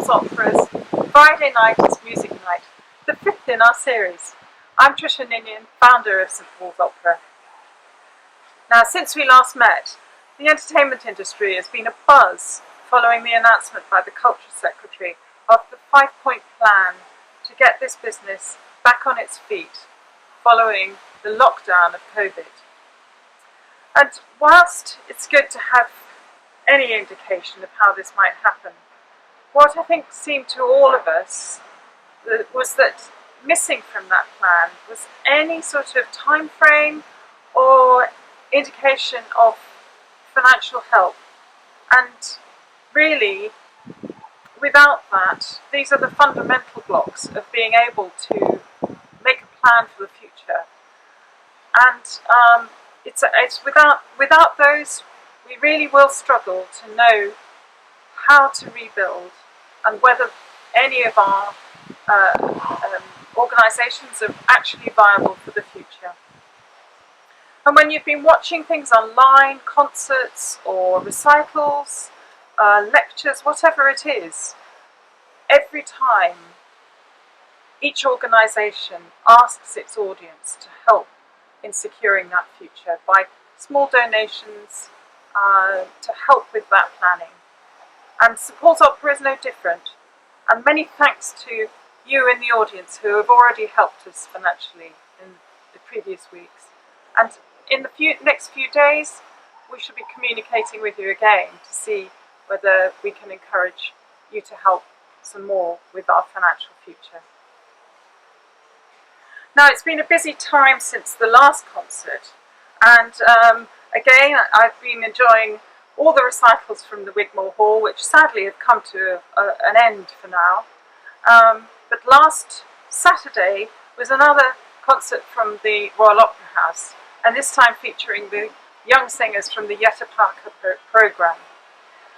Paul's Opera's Friday Night is Music Night, the 5th in our series. I'm Trisha Ninian, founder of St Paul's Opera. Now, since we last met, the entertainment industry has been abuzz following the announcement by the Culture Secretary of the 5-point plan to get this business back on its feet following the lockdown of COVID. And whilst it's good to have any indication of how this might happen, what I think seemed to all of us was that missing from that plan was any sort of time frame or indication of financial help. And really, without that, these are the fundamental blocks of being able to make a plan for the future. And it's without those, we really will struggle to know how to rebuild and whether any of our organisations are actually viable for the future. And when you've been watching things online, concerts or recitals, lectures, whatever it is, every time each organisation asks its audience to help in securing that future by small donations to help with that planning. And St Paul's Opera is no different. And many thanks to you in the audience who have already helped us financially in the previous weeks. And in the next few days, we shall be communicating with you again to see whether we can encourage you to help some more with our financial future. Now, it's been a busy time since the last concert, and again, I've been enjoying all the recitals from the Wigmore Hall, which sadly have come to an end for now. But last Saturday was another concert from the Royal Opera House, and this time featuring the young singers from the Jetta Parker programme.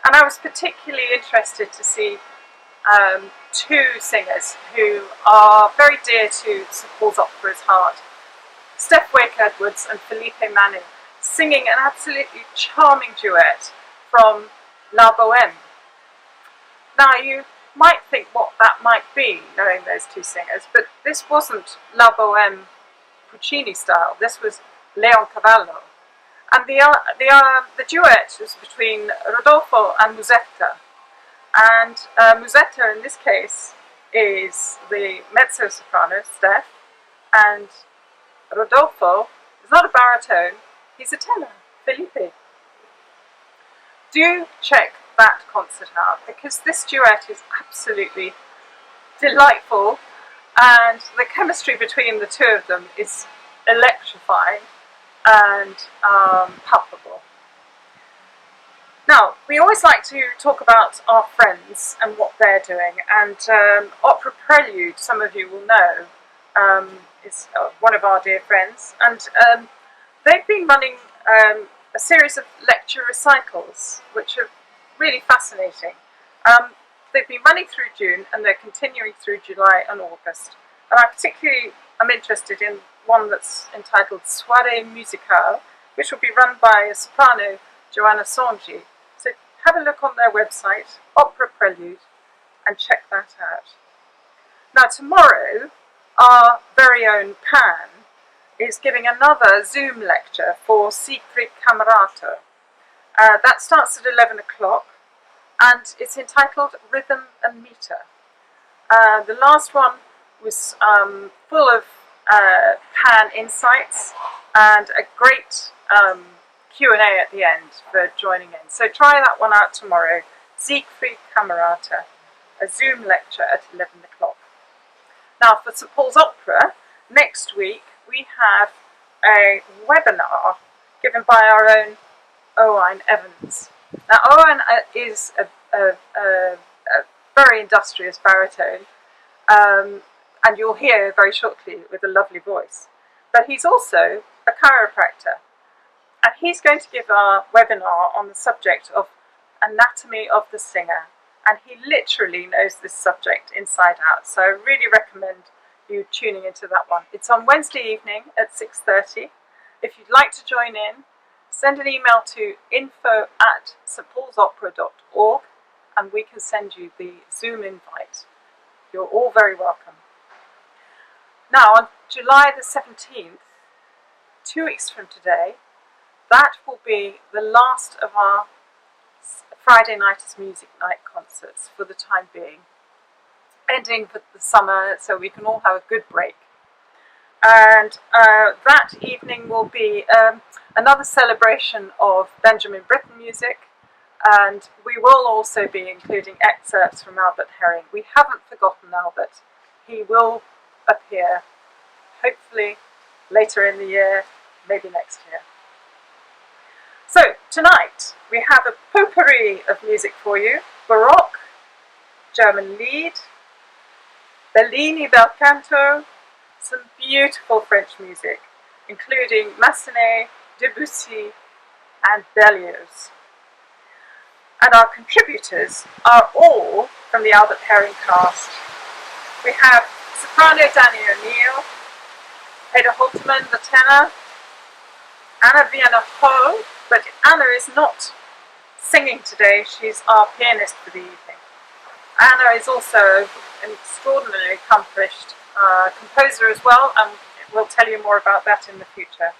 And I was particularly interested to see two singers who are very dear to St Paul's Opera's heart, Steph Wake-Edwards and Felipe Manu, singing an absolutely charming duet from La Bohème. Now, you might think what that might be, knowing those two singers, but this wasn't La Bohème Puccini style, this was Leoncavallo. And the duet was between Rodolfo and Musetta. And Musetta, in this case, is the mezzo-soprano, Steph, and Rodolfo is not a baritone, he's a tenor, Felipe. Do check that concert out, because this duet is absolutely delightful, and the chemistry between the two of them is electrifying and palpable. Now, we always like to talk about our friends and what they're doing, and Opera Prelude, some of you will know, is one of our dear friends, and they've been running a series of lecture recitals, which are really fascinating. They've been running through June, and they're continuing through July and August. And I particularly am interested in one that's entitled Soirée Musicale, which will be run by a soprano, Joanna Songi. So have a look on their website, Opera Prelude, and check that out. Now, tomorrow, our very own Pan is giving another Zoom lecture for Siegfried Camerato. That starts at 11 o'clock, and it's entitled Rhythm and Meter. The last one was full of Pan insights and a great Q&A at the end for joining in. So try that one out tomorrow, Siegfried Camerata, a Zoom lecture at 11 o'clock. Now, for St Paul's Opera, next week we have a webinar given by our own Owain Evans. Now, Owain is a very industrious baritone, and you'll hear very shortly with a lovely voice. But he's also a chiropractor, and he's going to give our webinar on the subject of anatomy of the singer, and he literally knows this subject inside out, so I really recommend you tuning into that one. It's on Wednesday evening at 6:30. If you'd like to join in, send an email to info@stpaulsopera.org and we can send you the Zoom invite. You're all very welcome. Now, on July the 17th, 2 weeks from today, that will be the last of our Friday night is music night concerts for the time being, ending for the summer so we can all have a good break. And that evening will be another celebration of Benjamin Britten music, and we will also be including excerpts from Albert Herring. We haven't forgotten Albert. He will appear, hopefully later in the year, maybe next year. So tonight we have a potpourri of music for you: baroque, German Lied, Bellini Bel Canto, some beautiful French music, including Massenet, Debussy and Berlioz. And our contributors are all from the Albert Herring cast. We have soprano Danny O'Neill, Peter Holterman the tenor, Anna Vienna Ho, but Anna is not singing today, she's our pianist for the evening. Anna is also an extraordinarily accomplished composer as well, and we'll tell you more about that in the future.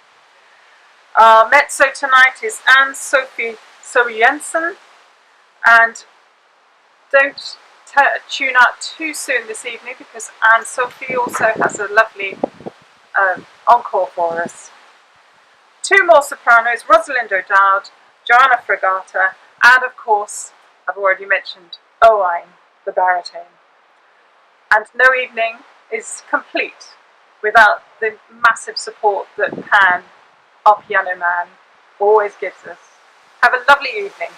Our mezzo tonight is Anne-Sophie Sorensen, and don't tune out too soon this evening because Anne-Sophie also has a lovely encore for us. 2 more sopranos, Rosalind O'Dowd, Joanna Fregata, and of course, I've already mentioned, Owain, the baritone. And no evening is complete without the massive support that Pan, our piano man, always gives us. Have a lovely evening.